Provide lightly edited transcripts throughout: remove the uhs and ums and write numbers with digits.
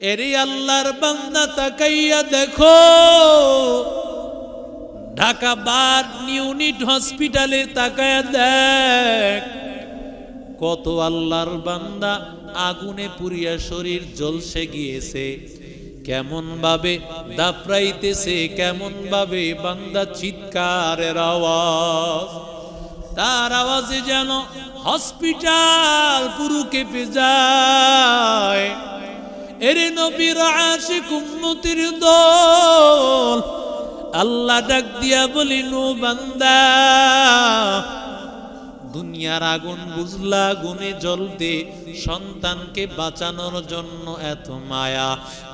এরে আল্লাহর বান্দা তাকাইয়া দেখো, ঢাকা বার ইউনিট হসপিটালে তাকায়া দেখ, কত আল্লাহর বান্দা আগুনে পুড়িয়া শরীর জ্বলসে গিয়েছে, কেমন ভাবে দাপড়াইতেছে, কেমন ভাবে বান্দা চিৎকারের আওয়াজ, তার আওয়াজে যেন হসপিটাল পুরো কেঁপে যায়। এরে নবীর আশিক উম্মতির দল, আল্লাহ ডাক দিয়া বলিল, বান্দা দুনিয়ার আগুন বুঝলা, আগুনে জ্বলতে সন্তানকে বাঁচানোর জন্য এত মায়া।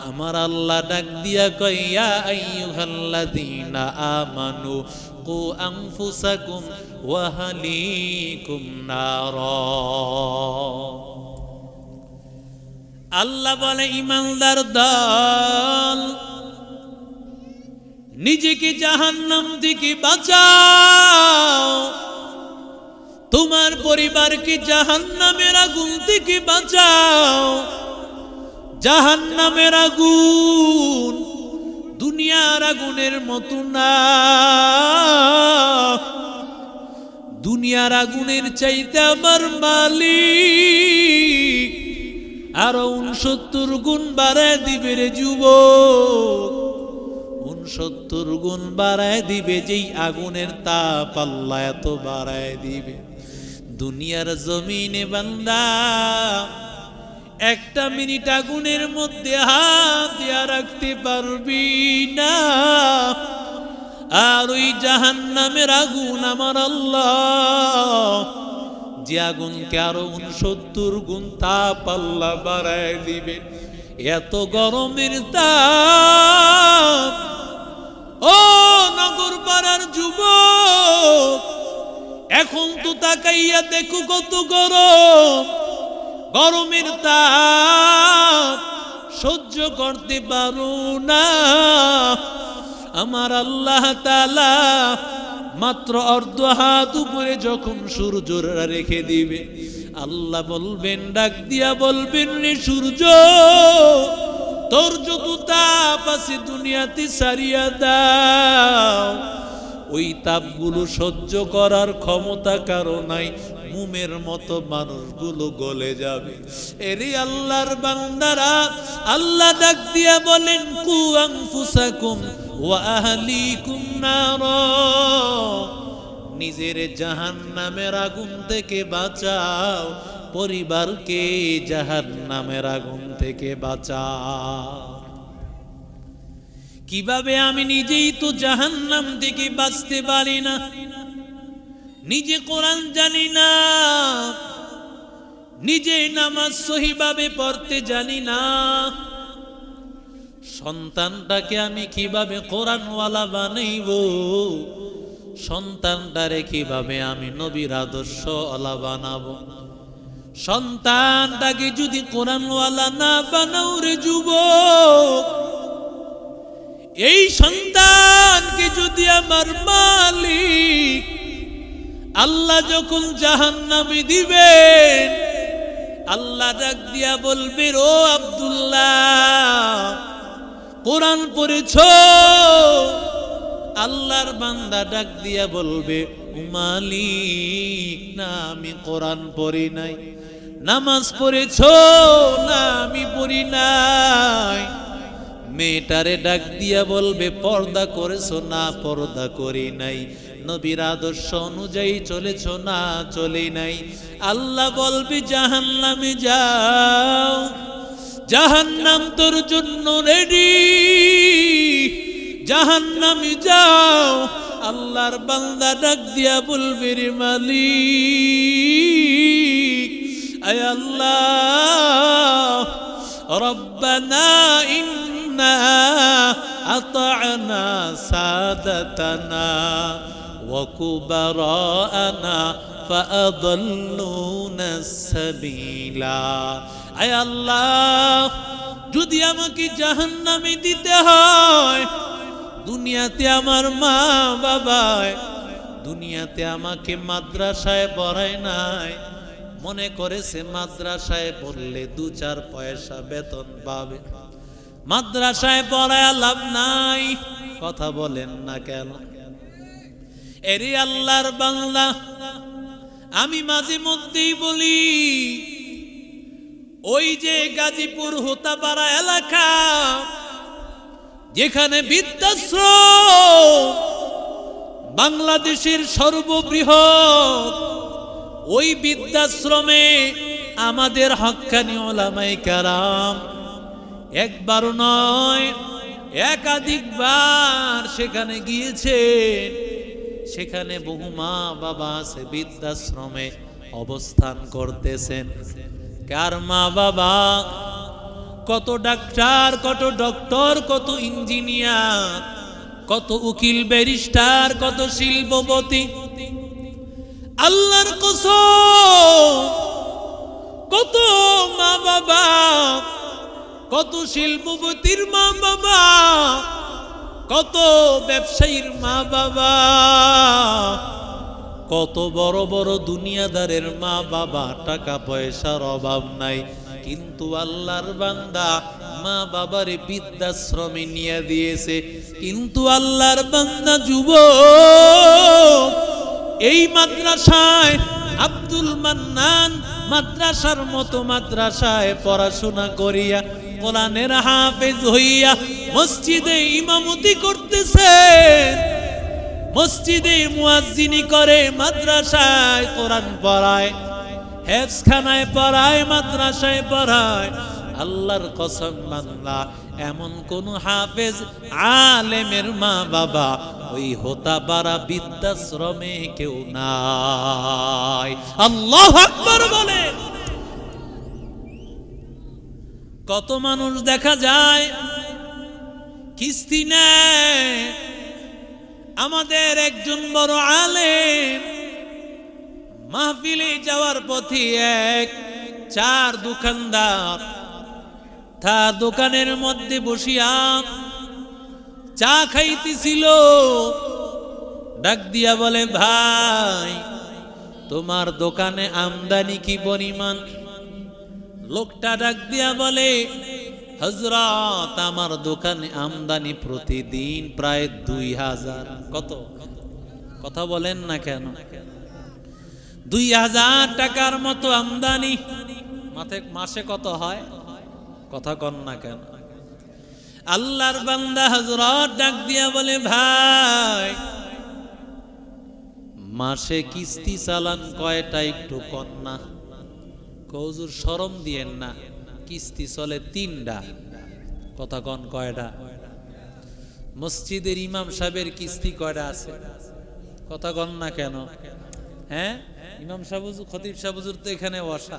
আমার আল্লাহ ডাক দিয়া কয়, ইয়া আইয়ুহাল্লাযীনা আমানু কু আনফুসাকুম ওয়া আহলিকুম নারা। আল্লাহ বলে, ঈমানদার দল, নিজেকে জাহান্নাম থেকে বাঁচাও, তোমার পরিবারকে জাহান্নামের আগুন থেকে বাঁচাও। জাহান্নামের আগুন দুনিয়ার আগুনের মতো না, দুনিয়ার আগুনের চাইতে আমার মালিক আরো 69 গুণ বাড়ায় দিবে রে যুবক, 69 গুণ বাড়ায় দিবে। যেই আগুনের তাপ আল্লাহ এত বাড়ায় দিবে, দুনিয়ার জমিনে বান্দা একটা মিনিট আগুনের মধ্যে হাত দিয়া রাখতে পারবি না। আর ওই জাহান্নামের আগুন আমার আল্লাহ যে আগুনকে আরো 69 গুণ তাপ আল্লাহ বাড়ায় দিবে। এত গরমের তাপ, ও নগর পাড়ার যুবক, এখন তো তাকাইয়া দেখো কত গরম, গরমের তাপ সহ্য করতে পারো না। আমার আল্লাহ তাআলা মাত্র অর্ধ হাত উপরে যখন সূর্যরা রেখে দিবে, আল্লাহ বলবেন, ডাক দিয়া বলবেন, রে সূর্য, তোর যত তাপ আছে দুনিয়াতে সারিয়া দাও। ওই তাপগুলো সহ্য করার ক্ষমতা কারো নাই, মোমের মতো মানুষগুলো গলে যাবে। এরে আল্লাহর বান্দারা, আল্লাহ ডাক দিয়া বলেন, কু আনফুসাকুম ওয়া আহলিকুম নারা, নিজের জাহান্নামের আগুন থেকে বাঁচাও, পরিবারকে জাহান্নামের আগুন থেকে বাঁচাও। কিভাবে? আমি নিজেই তো জাহান্নাম থেকে বাঁচতে পারি না, নিজে কোরআন জানি না, নিজে নামাজ সহিভাবে পড়তে জানি না, সন্তানটাকে আমি কিভাবে কোরআনওয়ালা বানাইব, সন্তানটারে কিভাবে আমি নবীর আদর্শওয়ালা বানাবো। সন্তানটাকে যদি কোরআনওয়ালা না বানাও রে যুবক, এই সন্তানকে যদি আমার মালিক আল্লাহ যখন জাহান্নামে দিবেন, আল্লাহ ডাক দিয়া বলবে, ও আব্দুল্লাহ, কোরআন পড়েছো? আল্লাহর বান্দা ডাক দিয়া বলবে, মালিক, না আমি কোরআন পড়ি নাই। নামাজ পড়েছো? না আমি পড়ি নাই। মেয়েটারে ডাক দিয়া বলবে, পর্দা করেছো? না পর্দা করি নাই। নবীর আদর্শ অনুযায়ী চলেছো? না চলি নাই। আল্লাহ বলবে, জাহান্নামে যাও, জাহান্নাম তোর জন্য রেডি, জাহান্নামে যাও। আল্লাহর বান্দা ডাক দিয়া বলবে, রে মালিক, আয় আল্লাহ, রব্বানা ইন্না আতা'না সাদাতানা ওয়া কুবারানা ফাআদাল্লুনা সাবিলা। আয় আল্লাহ, যদি আমাকে জাহান্নামে দিতে হয়, দুনিয়াতে আমার মা বাবায় দুনিয়াতে আমাকে মাদ্রাসায় পড়ায় নাই, মনে করেছে মাদ্রাসায় পড়লে 2-4 পয়সা বেতন পাবে। মাদ্রাসায় পড়ায় লাভ নাই। কথা বলেন না কেন? এরে আল্লাহর বান্দা, আমি মাঝে মধ্যেই বলি, ওই যে গাজীপুর হোতাপাড়া এলাকা, যেখানে বৃদ্ধাশ্রম বাংলাদেশের সর্ববৃহৎ, ওই বৃদ্ধাশ্রমে আমাদের হক্কানি ওলামায়ে কেরাম একবার নয় একাধিকবার সেখানে গিয়েছেন। সেখানে বহু মা বাবা আছে বৃদ্ধাশ্রমে অবস্থান করতেছেন। কার মা বাবা? কত ডাক্তার, কত ডক্টর, কত ইঞ্জিনিয়ার, কত উকিল ব্যারিস্টার, কত শিল্পপতি। আল্লাহর কসম, কত মা বাবা, কত শিল্পপতির মা বাবা, কত ব্যবসায়ীর মা বাবা, কত বড় বড় দুনিয়াদারের মা বাবা, টাকা পয়সার অভাব নাই, কিন্তু আল্লাহর বান্দা মা বাবারে বৃদ্ধাশ্রমে নিয়ে দিয়েছে। কিন্তু আল্লাহর বান্দা যুবক এই মাদ্রাসায় আব্দুল মান্নান মাদ্রাসার মতো মাদ্রাসায় পড়াশোনা করিয়া কোরআনের হাফেজ হইয়া মসজিদে ইমামতি করতেছেন, মসজিদে মুয়াজ্জিনি করে, মাদ্রাসায় কোরআন পড়ায়, হেফজখানায় পড়ায়, মাদ্রাসায় পড়ায়। আল্লাহর কসম বান্দা, এমন কোন হাফেজ আলেমের মা বাবা ওই হোতাপাড়া বৃদ্ধাশ্রমে কেউ নাই। আল্লাহু আকবার বলেন। কত মানুষ দেখা যায় কিস্তি নেয়। আমাদের একজন বড় আলেম মাহফিলে যাওয়ার পথে এক চার দোকানদার তার দোকানের মধ্যে বসিয়া চা খাইতেছিল। ডাক দিয়া বলে, ভাই তোমার দোকানে আমদানি কি পরিমাণ? লোকটা ডাক দিয়া বলে, হযরত আমার দোকানে আমদানি প্রতিদিন প্রায় 2000। কত? কথা বলেন না কেন? 2000 টাকার মতো আমদানি। মাসে কত হয়? কথা কন না কেন? আল্লাহর বান্দা হযরত ডাক দিয়া বলে, ভাই মাসে কিস্তি চালান কয়টা একটু কন না? হুজুর শরম দিয়েন না, কিস্তি চলে 3টা। কথা কন কয়টা? মসজিদের ইমাম সাহেবের কিস্তি কয়টা আছে? কথা কন না কেন? হ্যাঁ, ইমাম সাহেব, খতিব সাহেব তো এখানে বসা।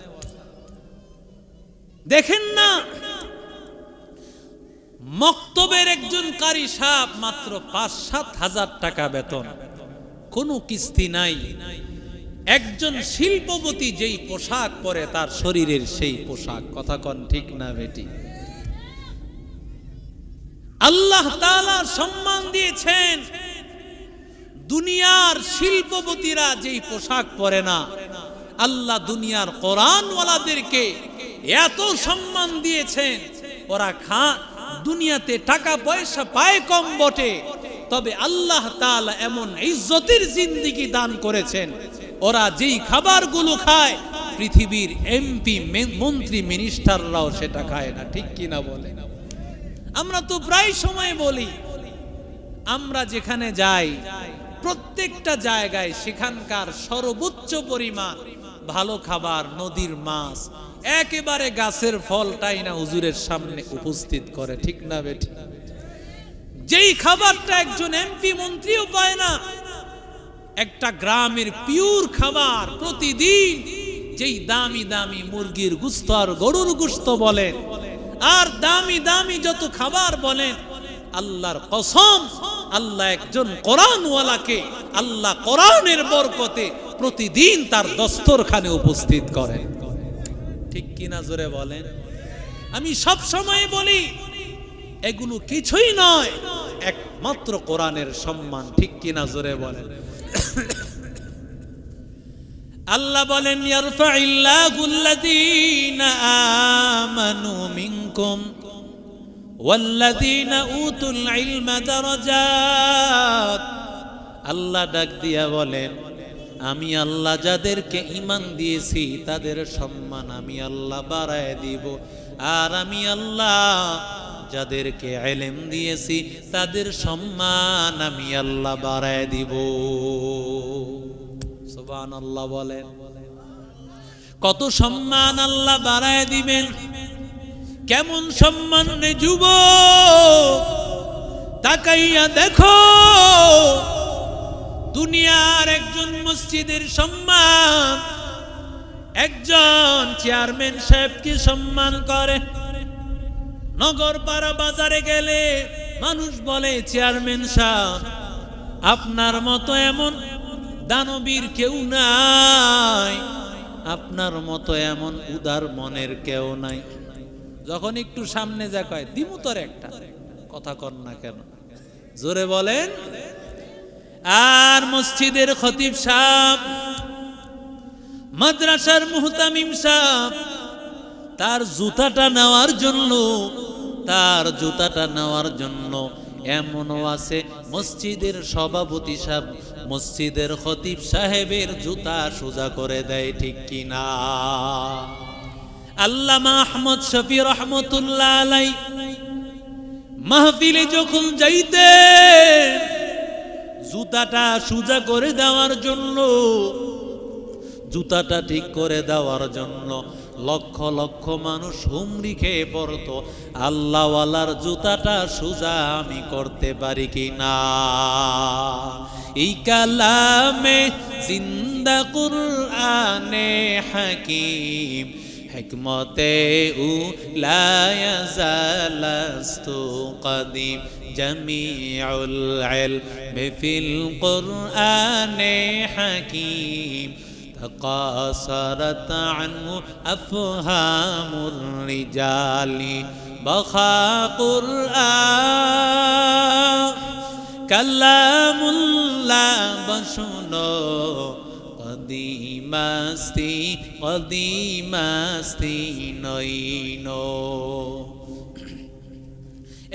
দেখেন না, মক্তবের একজন কারি সাহেব মাত্র 5-7 হাজার টাকা বেতন, কোনো কিস্তি নাই। একজন শিল্পপতি যেই পোশাক পরে তার শরীরের সেই পোশাক। কথা কন ঠিক না বেটি? আল্লাহ তাআলা সম্মান দিয়েছেন। দুনিয়ার শিল্পপতিরা যেই পোশাক পরে না, আল্লাহ দুনিয়ার কোরআনওয়ালাদেরকে এত সম্মান দিয়েছেন। ওরা দুনিয়াতে টাকা পয়সা পায় কম বটে, তবে আল্লাহ তাআলা এমন ইজ্জতের জিন্দেগি দান করেছেন, ওরা যেই খাবারগুলো খায় পৃথিবীর এমপি, মন্ত্রী, মিনিস্টাররাও সেটা খায় না। ঠিক কিনা বলে? আমরা তো প্রায় সময় বলি, আমরা যেখানে যাই প্রত্যেকটা জায়গায় সেখানকার সর্বোচ্চ পরিমাণ ভালো খাবার, নদীর মাছ, একেবারে গাছের ফলটাই না হুজুরের সামনে উপস্থিত করে। ঠিক না বেটি? যেই খাবারটা একজন এমপি, মন্ত্রীও পায় না, একটা গ্রামের পিওর খাবার প্রতিদিন, যেই দামি দামি মুরগির গোশত আর গরুর গোশত বলেন, আর দামি দামি যত খাবার বলেন, আল্লাহর কসম, আল্লাহ একজন কোরআনওয়ালাকে আল্লাহ কোরআনের বরকতে প্রতিদিন তার দস্তরখানে উপস্থিত করেন। ঠিক কিনা জোরে বলেন? আমি সব সময় বলি, এগুলো কিছুই নয়, একমাত্র কোরআনের সম্মান। ঠিক কিনা জোরে বলেন? আল্লাহ বলেন, ইয়ারফাইল্লাহুল্লাযীনা আমানু মিনকুম ওয়াল্লাযীনা উতুল ইলমা দারাজাত, আল্লাহ ডাক দিয়া বলেন আমি আল্লাহ যাদেরকে ঈমান দিয়েছি তাদের সম্মান আমি আল্লাহ বাড়ায় দিব, আর আমি আল্লাহ যাদেরকে ইলম দিয়েছি তাদের সম্মান আমি আল্লাহ বাড়ায় দিব। সুবহানাল্লাহ বলেন। কত সম্মান আল্লাহ বাড়ায় দিবেন। কেমন সম্মান রে যুবক, তাকাইয়া দেখো দুনিয়ার একজন মসজিদের সম্মান একজন চেয়ারম্যান সাহেবকে সম্মান করে। নগরপাড়া বাজারে গেলে মানুষ বলে চেয়ারম্যান সাহেব আপনার মতো এমন দানবীর কেউ নাই, আপনার মতো এমন উদার মনের কেউ নাই। যখন একটু সামনে যা কয় দিমু তোর একটা কথা কর না কেন, জোরে বলেন। আর মসজিদের খতিব সাহেব, মাদ্রাসার মুহতামিম সাহেব, তার জুতাটা নেওয়ার জন্য এমনও আছে মসজিদের সভাপতি সাহেব মসজিদের খতিব সাহেবের জুতা সোজা করে দেয়, ঠিক কিনা? আল্লামা আহমদ শফি রহমতুল্লাহ আলাই মাহফিলে যখন যাইতেন জুতাটা সোজা করে দেওয়ার জন্য, জুতাটা ঠিক করে দেওয়ার জন্য লক্ষ লক্ষ মানুষ হুমড়ি খেয়ে পড়তো, আল্লাহওয়ালার জুতাটা সোজা আমি করতে পারি কিনা। এই কালামে জিন্দা কুরআনে হাকিম হিকমতে লা ইয়াজালাস্তু কদিম জামিউল ইলমি ফিল কুরআনে হাকিম تقاصرت عنه أفهام الرجال بخا قرآن كلام الله بشنو قديماستي নইনো।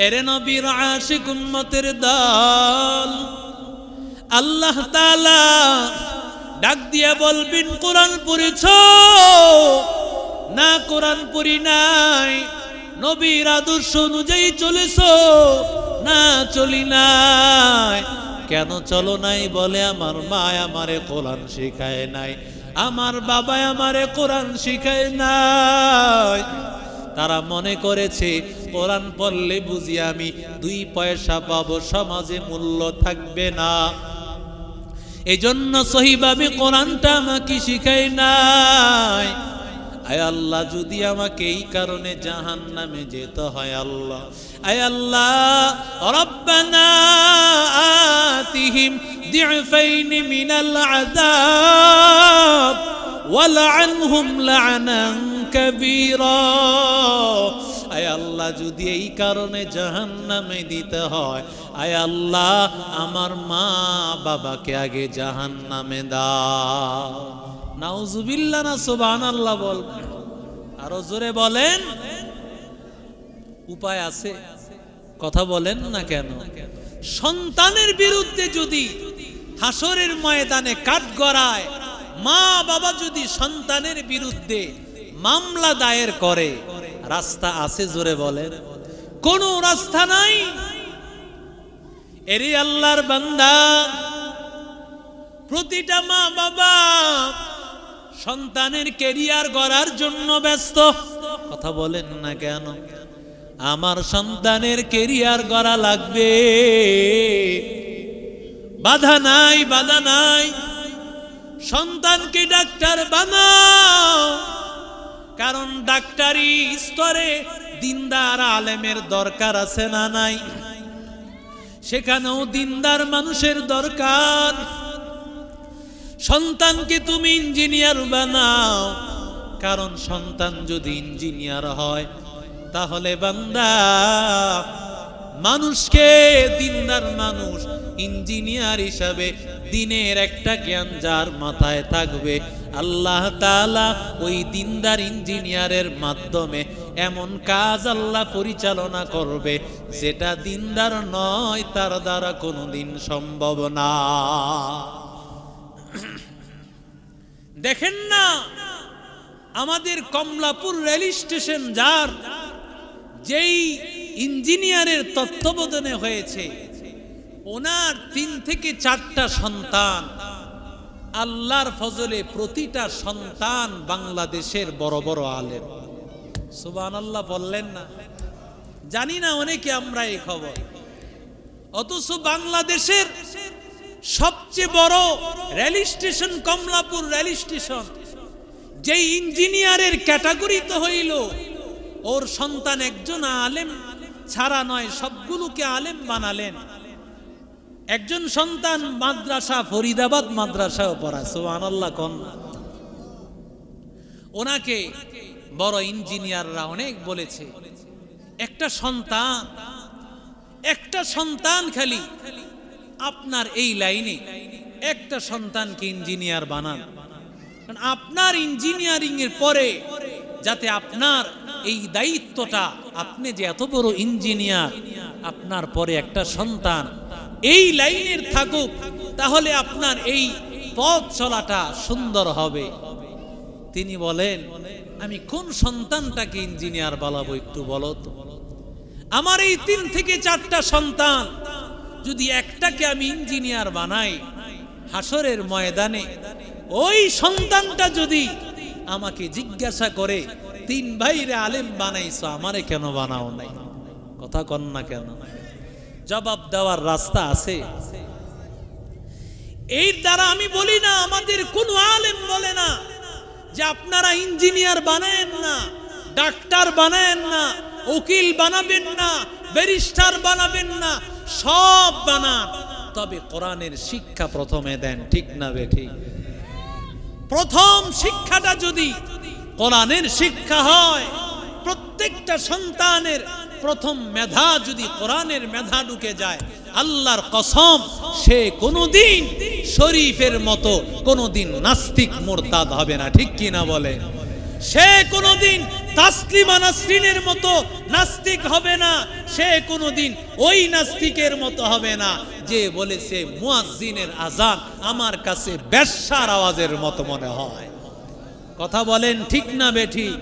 এরে নবীর আশিক উম্মতের দল, আল্লাহ তাআলা ডাক দিয়া বলবেন কোরআন পড়েছ না কোরআন পড়ি নাই, নবীর আদর্শ অনুযায়ী চলেছ না চলি নাই। কেন চলো নাই? বলে আমার মা আমারে কোরআন শিখায় নাই, আমার বাবা আমারে কোরআন শিখায় নাই। তারা মনে করেছে কোরআন পড়লে বুঝি আমি 2 পয়সা পাবো, সমাজে মূল্য থাকবে না, এজন্য সহিভাবে কোরআনটা আমাকে শিখায় নাই। আয় আল্লাহ, যদি আমাকে এই কারণে জাহান্নামে যেতে হয় আল্লাহ, আয় আল্লাহ রব্বানা আতিহিম দি'ফাইন মিনাল আযাব ওয়ালআনহুম লা'নান কাবীরা। আয় আল্লাহ, যদি এই কারণে জাহান্নামে দিতে হয়, আয় আল্লাহ আমার মা বাবাকে আগে জাহান্নামে দাও। নাউজুবিল্লাহ না সুবহানাল্লাহ বল, আরো জোরে বলেন। উপায় আছে? কথা বলেন না কেন? সন্তানের বিরুদ্ধে যদি হাসরের ময়দানে কাঠগড়ায় মা বাবা যদি সন্তানের বিরুদ্ধে মামলা দায়ের করে, রাস্তা আছে? জোরে বলেন। কোন রাস্তা নাই। এরে আল্লাহর বান্দা, প্রতিটা মা বাবা সন্তানের ক্যারিয়ার গড়ার জন্য ব্যস্ত। কথা বলেন না কেন? আমার সন্তানের ক্যারিয়ার গড়া লাগবে, বাধা নাই, বাধা নাই। সন্তানকে ডাক্তার বানাও, কারণ ডাক্তারি স্তরে দিনদার আলেমের দরকার আছে না নাই? সেখানেও দিনদার মানুষের দরকার। সন্তানকে তুমি ইঞ্জিনিয়ার বানাও, কারণ সন্তান যদি ইঞ্জিনিয়ার হয় তাহলে বান্দা মানুষকে, দিনদার মানুষ ইঞ্জিনিয়ার হিসাবে দিনের একটা জ্ঞান যার মাথায় থাকবে, আল্লাহ তাআলা ওই দিনদার ইঞ্জিনিয়ারের মাধ্যমে এমন কাজ আল্লাহ পরিচালনা করবে যেটা দিনদার নয় তার দ্বারা কোনোদিন সম্ভব না। দেখেন না আমাদের কমলাপুর রেল স্টেশন যার যেই ইঞ্জিনিয়ারের তত্ত্বাবধানে হয়েছে, ওনার 3 থেকে 4টা সন্তান, আল্লাহর ফজলে প্রতিটা সন্তান বাংলাদেশের বড় বড় আলেম। সুবহানাল্লাহ বললেন না? জানি না অনেকে আমরা এই খবর, অথচ বাংলাদেশের সবচেয়ে বড় rail station Kamalapur rail station, যেই ইঞ্জিনিয়ারের ক্যাটাগরিতে হইল, ওর সন্তান একজন আলেম ছাড়া নয়, সবগুলোকে আলেম বানালেন। একজন সন্তান মাদ্রাসা, ফরিদাবাদ মাদ্রাসাও পড়া। সুবহানাল্লাহ কোন ওনাকে বড় ইঞ্জিনিয়াররা অনেক বলেছে, একটা সন্তান খালি আপনার এই লাইনে একটা সন্তানকে ইঞ্জিনিয়ার বানান, কারণ আপনার ইঞ্জিনিয়ারিং এর পরে যাতে আপনার এই দায়িত্বটা, আপনি যে এত বড় ইঞ্জিনিয়ার, আপনার পরে একটা সন্তান এই লাইনের থাকুক, তাহলে আপনার এই পথ চলাটা সুন্দর হবে। তিনি বলেন, আমি কোন সন্তানটাকে ইঞ্জিনিয়ার বানাবো একটু বলো তো। আমার এই 3 থেকে 4টা সন্তান যদি একটাকে আমি ইঞ্জিনিয়ার বানাই, হাসরের ময়দানে ওই সন্তানটা যদি আমাকে জিজ্ঞাসা করে, 3 ভাইরে আলেম বানাইছো, আমারে কেন বানাও নাই? কথা কন না কেন? জবাব দেওয়ার রাস্তা আছে। এর দ্বারা আমি বলি না, আমাদের কোনো আলেম বলে না যে আপনারা ইঞ্জিনিয়ার বানায়েন না, ডাক্তার বানায়েন না, উকিল বানাবেন না, ব্যারিস্টার বানাবেন না, সব বানান, তবে কোরআনের শিক্ষা প্রথমে দেন। ঠিক না বেঠিক? প্রথম শিক্ষাটা যদি কোরআনের শিক্ষা হয়, প্রত্যেকটা সন্তানের প্রথম মেধা যদি কোরআনের মেধা ঢুকে যায়, আল্লাহর কসম সে কোনোদিন শরীফের মতো কোনোদিন নাস্তিক মুরতাদ হবে না। ঠিক কি না বলে? সে কোনোদিন তাসলিমা নাসরিনের মতো নাস্তিক হবে না, সে কোনোদিন ওই নাস্তিকের মতো হবে না যে বলেছে মুয়াজ্জিনের আযান আমার কাছে বেশ্যার আওয়াজের মতো মনে হয়। কথা বলেন ঠিক না বেঠিক?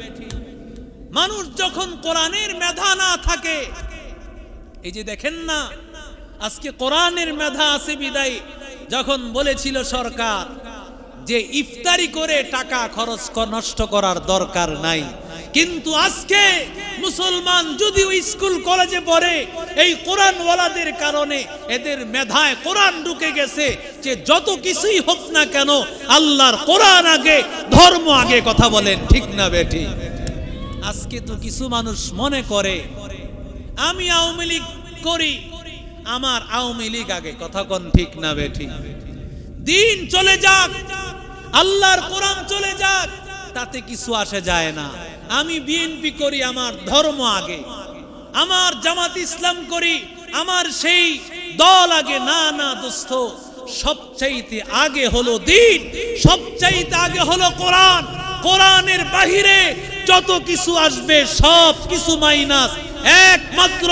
মানুষ যখন কোরআনের মেধা না থাকে, এই যে দেখেন না আজকে কোরআনের মেধা আছে বিদায় যখন বলেছিল সরকার যে ইফতারি করে টাকা খরচ নষ্ট করার দরকার নাই, কিন্তু আজকে মুসলমান যদিও স্কুল কলেজে পড়ে, এই কোরআনওয়ালাদের কারণে এদের মেধায় কোরআন ঢুকে গেছে যে যত কিছুই হোক না কেন আল্লাহর কোরআন আগে, ধর্ম আগে। কথা বলেন ঠিক না বেটি? আজকে তো কিছু মানুষ মনে করে আমি আওয়ামী লীগ করি, আমার আওয়ামী লীগ আগে। কথা কোন ঠিক না বেটি? দিন চলে যাক, আল্লাহর কোরআন চলে যাক, তাতে কিছু আসে যায় না। আমি বিএনপি করি, আমার ধর্ম আগে, আমার জামাত ইসলাম করি, আমার সেই দল আগে। না না দোস্ত, সবচাইতে আগে হলো দিন, সবচাইতে আগে হলো কোরআন। কোরআনের বাহিরে যত কিছু আসবে সব কিছু মাইনাস, একমাত্র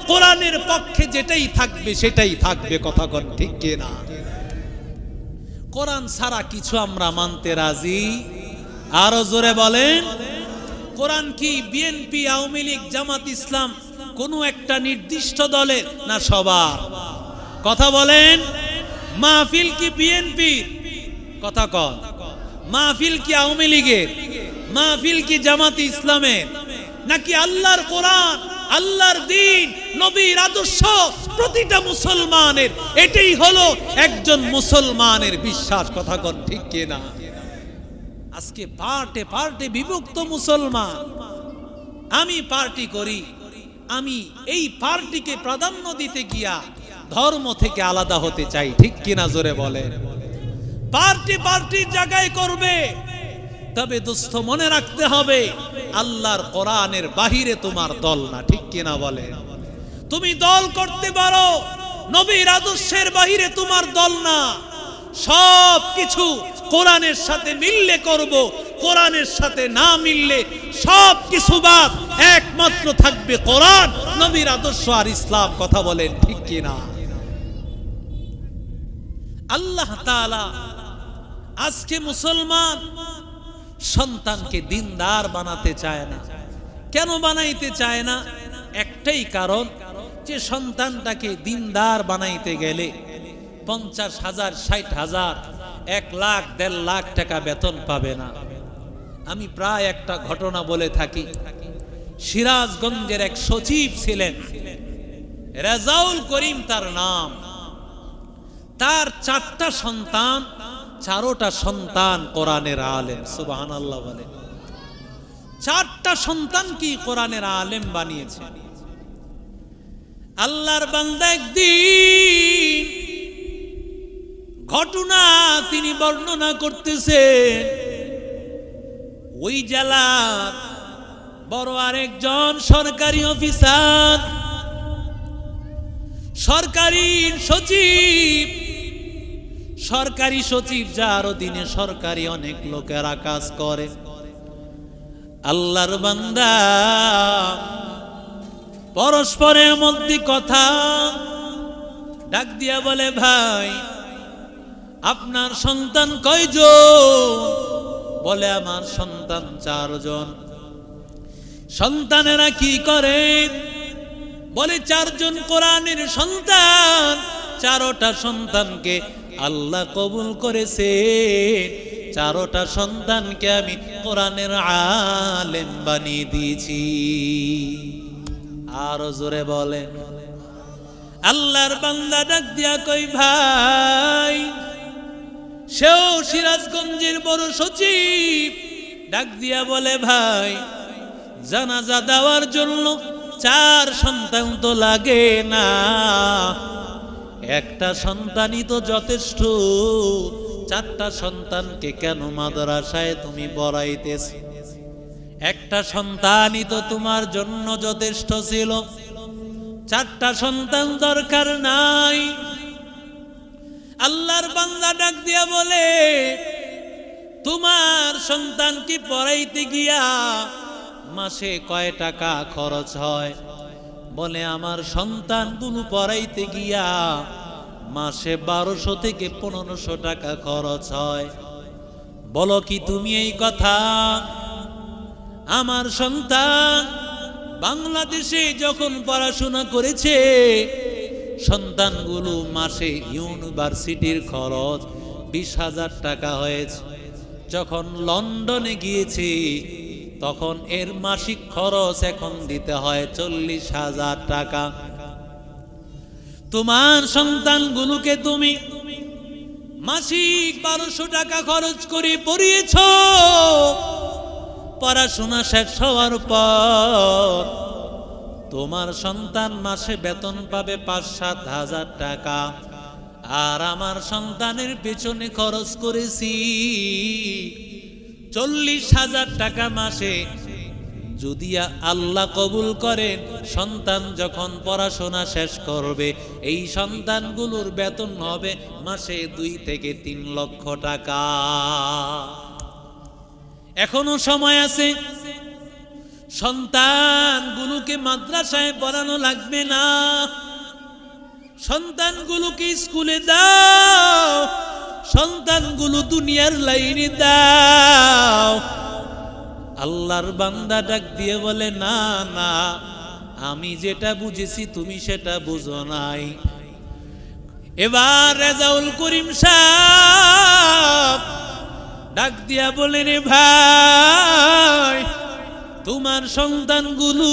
কোরআনের পক্ষে যেটাই থাকবে সেটাই থাকবে। কথা কোন ঠিক কি না? কোরআন ছাড়া কিছু আমরা মানতে রাজি? আরো জোরে বলেন। কোরআন কি বিএনপি, আওয়ামী লীগ, জামাত ইসলাম কোন একটা নির্দিষ্ট দলের না সবার? কথা বলেন। মাহফিল কি বিএনপির? কথা কন। মাহফিল কি আওয়ামী লীগের? মাহফিল কি জামাত ইসলামের? নাকি আল্লাহর কোরআন, আল্লাহর দ্বীন, নবীর আদর্শ প্রতিটা মুসলমানের? এটাই হলো একজন মুসলমানের বিশ্বাস। কথা কন ঠিক কি না? আজকে পার্টে পার্টে বিভক্ত মুসলমান। আমি পার্টি করি, আমি এই পার্টিকে প্রাধান্য দিতে গিয়া ধর্ম থেকে আলাদা হতে চাই। ঠিক কিনা জোরে বলে? পার্টি পার্টির জায়গায় করবে, তবে দোস্ত মনে রাখতে হবে আল্লাহর কোরআনের বাহিরে তোমার দল না। ঠিক কিনা বলে? তুমি দল করতে পারো, নবীর আদর্শের বাহিরে তোমার দল না। সব কিছু কোরআনের সাথে মিললে করব, কোরআনের সাথে না মিললে সব কিছু বাদ, একমাত্র থাকবে কোরআন, নবীর আদর্শ আর ইসলাম। কথা বলেন ঠিক কি না? আল্লাহ তাআলা আজকে মুসলমান সন্তানকে দিনদার বানাতে চায় না। কেন বানাইতে চায় না? একটাই কারণ, যে সন্তানটাকে দিনদার বানাইতে গেলে 50,000, 60,000, 1 লাখ, 1.5 লাখ টাকা বেতন পাবে না। আমি প্রায় একটা ঘটনা বলে থাকি। সিরাজগঞ্জের এক সচিব ছিলেন, রেজাউল করিম তার নাম। তার 4টা সন্তান, 4টা সন্তান কোরআনের আলেম। সুবহানাল্লাহ বলে। 4টা সন্তান কি কোরআনের আলেম বানিয়েছে। আল্লাহর বান্দা একদিন ঘটনা তিনি বর্ণনা করতেছেন। ওই জেলার বড় আরেকজন সরকারি অফিসার, সরকারি সচিব, সরকারি সচিব যার অধীনে সরকারি অনেক লোকেরা কাজ করে। আল্লাহর বান্দা পরস্পরের মধ্যে কথা ডাক দিয়া বলে, ভাই আপনার সন্তান কয়জন? বলে আমার সন্তান 4 জন। সন্তানেরা কি করে? বলে 4 জন কোরআনের সন্তান। 4টা সন্তানকে আল্লাহ কবুল করেছে, 4টা সন্তানকে আমি কোরআনের আলেম বানিয়ে দিয়েছি। আরো জোরে বলেন। আল্লাহর বান্দা ডাক দিয়া কই, ভাই সেও সিরাজগঞ্জের বড় সচিব, ডাক দিয়া বলে, ভাই জানাজা দেওয়ার জন্য 4 সন্তান তো লাগে না, একটা সন্তানই তো যথেষ্ট। 4টা সন্তানকে কেন মাদ্রাসায় তুমি পড়াইতেছ? একটা সন্তানই তো তোমার জন্য যথেষ্ট ছিল, 4টা সন্তান দরকার নাই। আল্লাহর বান্দা ডাক দিয়া বলে, তোমার সন্তান কি পড়াইতে গিয়া মাসে কয় টাকা খরচ হয়? বলে আমার সন্তানগুলো পড়াইতে গিয়া মাসে 1200 থেকে 1500 টাকা খরচ হয়। বলো কি তুমি এই কথা? আমার সন্তান বাংলাদেশে যখন পড়াশোনা করেছে, সন্তানগুলো মাসে ইউনিভার্সিটির খরচ 20,000 টাকা হয়েছে। যখন লন্ডনে গিয়েছি তখন এর মাসিক খরচ এখন দিতে হয় 40,000 টাকা। তোমার সন্তানগুলোকে তুমি মাসিক 1200 টাকা খরচ করে পড়িয়েছ। পড়াশোনা শেষ হওয়ার পর তোমার সন্তান মাসে বেতন পাবে 5-7 হাজার টাকা, আর আমার সন্তানের পেছনে খরচ করেছি 40,000 টাকা মাসে। যদি আল্লাহ কবুল করেন, সন্তান যখন পড়াশোনা শেষ করবে, এই সন্তানগুলোর বেতন হবে মাসে 2 থেকে 3 লক্ষ টাকা। এখনো সময় আছে, সন্তানগুলোকে মাদ্রাসায় পড়ানো লাগবে না, সন্তানগুলোকে স্কুলে দাও, সন্তানগুলো দুনিয়ার লাইনে দাও। আল্লাহর বান্দা ডাক দিয়ে বলে, না না, আমি যেটা বুঝেছি তুমি সেটা বুঝো নাই। এবার রেজাউল করিম সাহেব ডাক দিয়া বলে, রে ভাই, তোমার সন্তানগুলো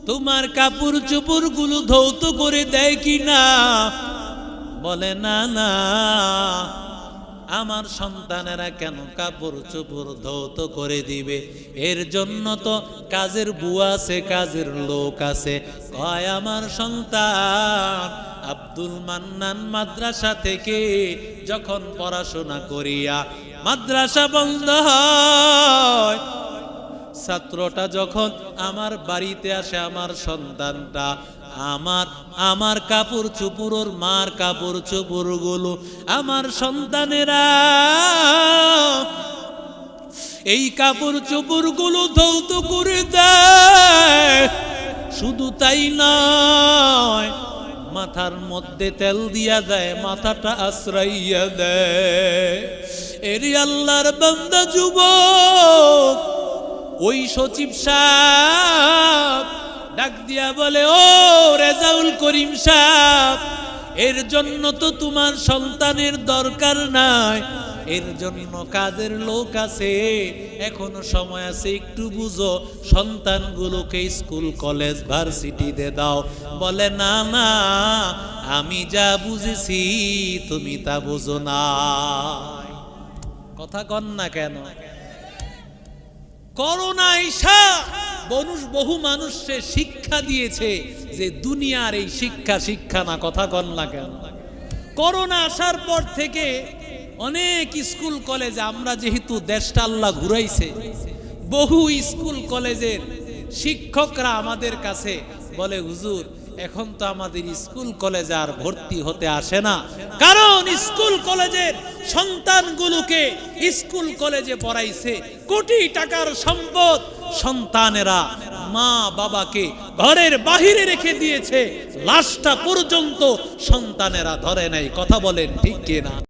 তোমার কাপড় চোপড় গুলো ধৌত করে দেয় কি না? বলে, না না, আমার সন্তানেরা কেন কাপড় চোপড় ধৌত করে দিবে? এর জন্য তো কাজের বুয়া আছে, কাজের লোক আছে। কয় আমার সন্তান আব্দুল মান্নান মাদ্রাসা থেকে যখন পড়াশোনা করিয়া মাদ্রাসা বন্ধ হয়, ছাত্রটা যখন আমার বাড়িতে আসে, আমার সন্তানটা, আমার কাপড় চোপড়, ওর মার কাপড় চোপড় গুলো আমার সন্তানেরা এই কাপড় চোপড় গুলো ধৌত করে দেয়। শুধু তাই নয়, মাথার মধ্যে তেল দিয়া দেয়, মাথাটা আশ্রাইয়া দেয়। এরি আল্লাহর বান্দা যুবক, ওই সচিব সাহেব ডাক দিয়া বলে, ও রেজাউল করিম সাহেব, এর জন্য তো তোমার সন্তানের দরকার নাই, এর জন্য কাজের লোক আছে, এখনো সময় আছে, একটু বুঝো, সন্তানগুলোকে স্কুল কলেজ ভার্সিটিতে দাও। বলে, না না, আমি যা বুঝেছি তুমি তা বুঝো না। কথা কন না কেন? করোনা আইসা বহু মানুষকে শিক্ষা দিয়েছে যে দুনিয়ার এই শিক্ষা না। কথা কন না কেন? করোনা আসার পর থেকে অনেক স্কুল কলেজে, আমরা যেহেতু দেশটা আল্লাহ ঘুরাইছে, বহু স্কুল কলেজের শিক্ষকরা আমাদের কাছে বলে, হুজুর এখন তো আমাদের স্কুল কলেজে আর ভর্তি হতে আসে না, কারণ স্কুল কলেজের সন্তানগুলোকে স্কুল কলেজে পড়াইছে, কোটি টাকার সম্পদ, সন্তানেরা মা বাবাকে ঘরের বাহিরে রেখে দিয়েছে, লাশটা পর্যন্ত সন্তানেরা ধরে নাই। কথা বলেন ঠিক কিনা?